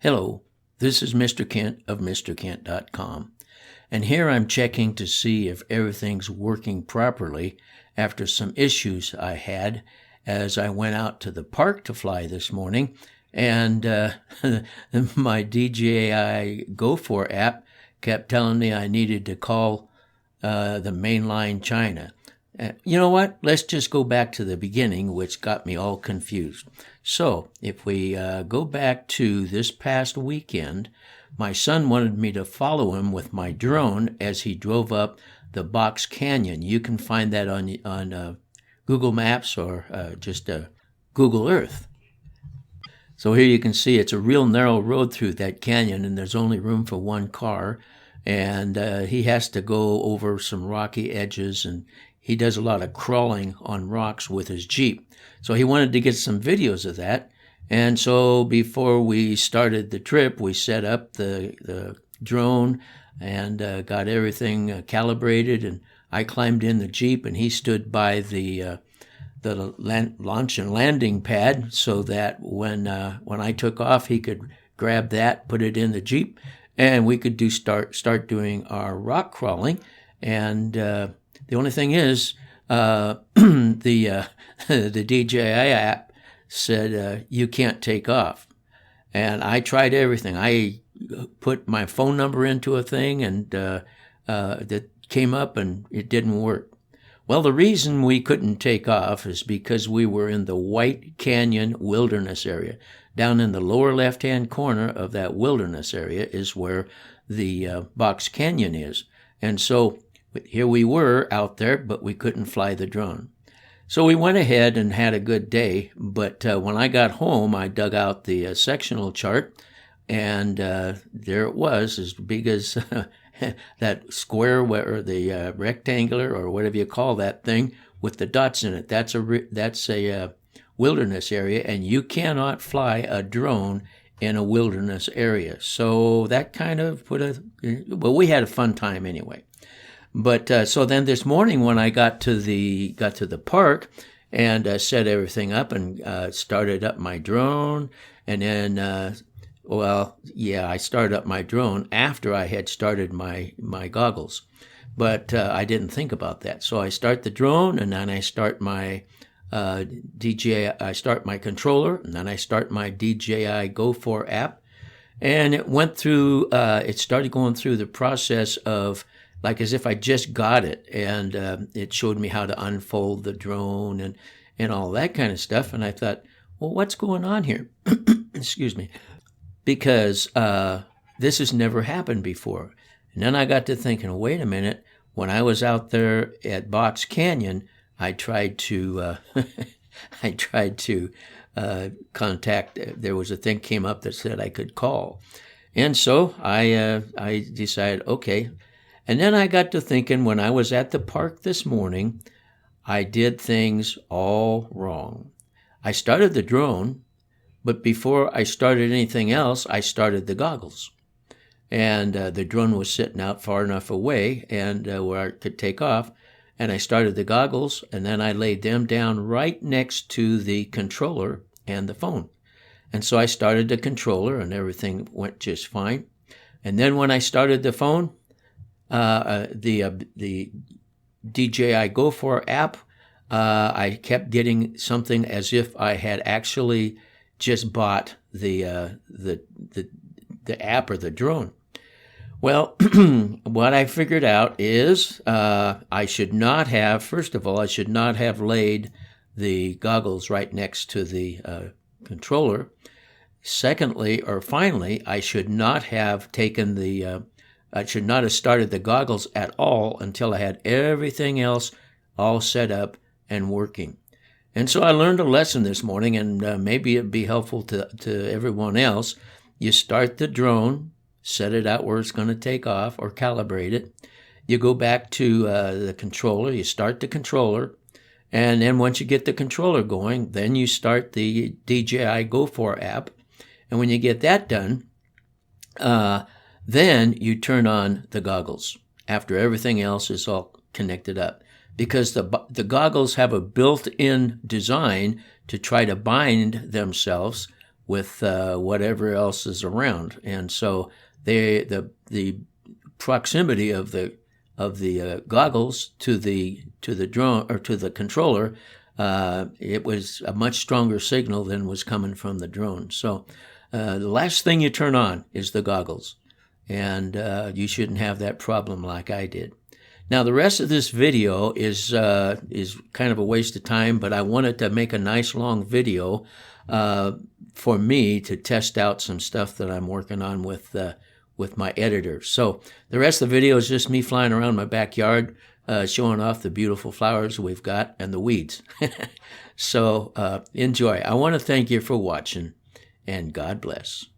Hello, this is Mr. Kent of MrKent.com, and here I'm checking to see if everything's working properly after some issues I had as I went out to the park to fly this morning, and my DJI Go 4 app kept telling me I needed to call the Mainland China. You know what? Let's just go back to the beginning, which got me all confused. So, if we go back to this past weekend, my son wanted me to follow him with my drone as he drove up the Box Canyon. You can find that on Google Maps or just Google Earth. So here you can see it's a real narrow road through that canyon, and there's only room for one car. And he has to go over some rocky edges, and he does a lot of crawling on rocks with his Jeep. So he wanted to get some videos of that. And so before we started the trip, we set up the drone and got everything calibrated. And I climbed in the Jeep, and he stood by the launch and landing pad so that when I took off, he could grab that, put it in the Jeep, and we could start doing our rock crawling. And the only thing is, the DJI app said you can't take off, and I tried everything. I put my phone number into a thing, and that came up, and it didn't work. Well, the reason we couldn't take off is because we were in the White Canyon Wilderness area. Down in the lower left-hand corner of that wilderness area is where the Box Canyon is. And so here we were out there, but we couldn't fly the drone. So we went ahead and had a good day, but when I got home, I dug out the sectional chart, and there it was, as big as that square or the rectangular or whatever you call that thing with the dots in it. That's a wilderness area, and you cannot fly a drone in a wilderness area. So that kind of we had a fun time anyway. But so then this morning when I got to the park and set everything up and started up my drone, and then I started up my drone after I had started my goggles, but I didn't think about that. So I start the drone, and then I start my I start my controller, and then I start my DJI Go 4 app, and it went through. It started going through the process of, like, as if I just got it, and it showed me how to unfold the drone and all that kind of stuff. And I thought, well, what's going on here? Excuse me. Because this has never happened before. And then I got to thinking, wait a minute, when I was out there at Box Canyon, I tried to contact, there was a thing came up that said I could call. And so I decided, okay. And then I got to thinking, when I was at the park this morning, I did things all wrong. I started the drone, but before I started anything else, I started the goggles. And the drone was sitting out far enough away and where I could take off. And I started the goggles, and then I laid them down right next to the controller and the phone. And so I started the controller, and everything went just fine. And then when I started the phone, the DJI Go 4 app, I kept getting something as if I had actually just bought the app or the drone. Well, what I figured out is I should not have, first of all, I should not have laid the goggles right next to the controller. Secondly, or finally, I should not have I should not have started the goggles at all until I had everything else all set up and working. And so I learned a lesson this morning, and maybe it'd be helpful to everyone else. You start the drone, set it out where it's going to take off or calibrate it. You go back to the controller, you start the controller, and then once you get the controller going, then you start the DJI Go 4 app. And when you get that done, then you turn on the goggles after everything else is all connected up. Because the goggles have a built-in design to try to bind themselves with whatever else is around. And so the proximity of the goggles to the drone or to the controller, it was a much stronger signal than was coming from the drone. So the last thing you turn on is the goggles, and you shouldn't have that problem like I did. Now the rest of this video is kind of a waste of time, but I wanted to make a nice long video for me to test out some stuff that I'm working on with my editor. So the rest of the video is just me flying around my backyard, showing off the beautiful flowers we've got and the weeds. So enjoy. I want to thank you for watching, and God bless.